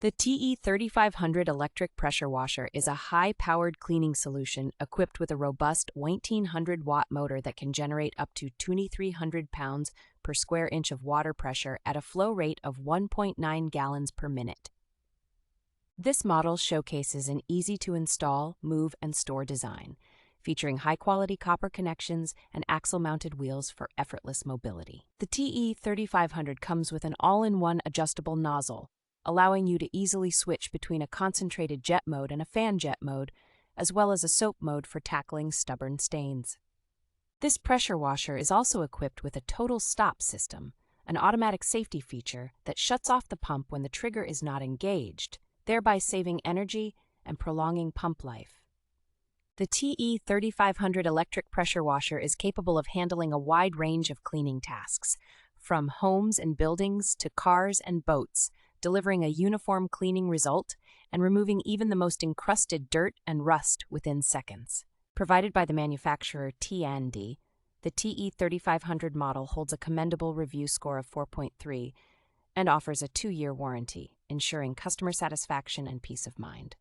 The TE3500 Electric Pressure Washer is a high-powered cleaning solution equipped with a robust 1,900-watt motor that can generate up to 2,300 pounds per square inch of water pressure at a flow rate of 1.9 gallons per minute. This model showcases an easy-to-install, move, and store design, featuring high-quality copper connections and axle-mounted wheels for effortless mobility. The TE3500 comes with an all-in-one adjustable nozzle, allowing you to easily switch between a concentrated jet mode and a fan jet mode, as well as a soap mode for tackling stubborn stains. This pressure washer is also equipped with a total stop system, an automatic safety feature that shuts off the pump when the trigger is not engaged, thereby saving energy and prolonging pump life. The TE3500 Electric Pressure Washer is capable of handling a wide range of cleaning tasks, from homes and buildings to cars and boats, delivering a uniform cleaning result and removing even the most encrusted dirt and rust within seconds. Provided by the manufacturer TND, the TE3500 model holds a commendable review score of 4.3 and offers a 2-year warranty, ensuring customer satisfaction and peace of mind.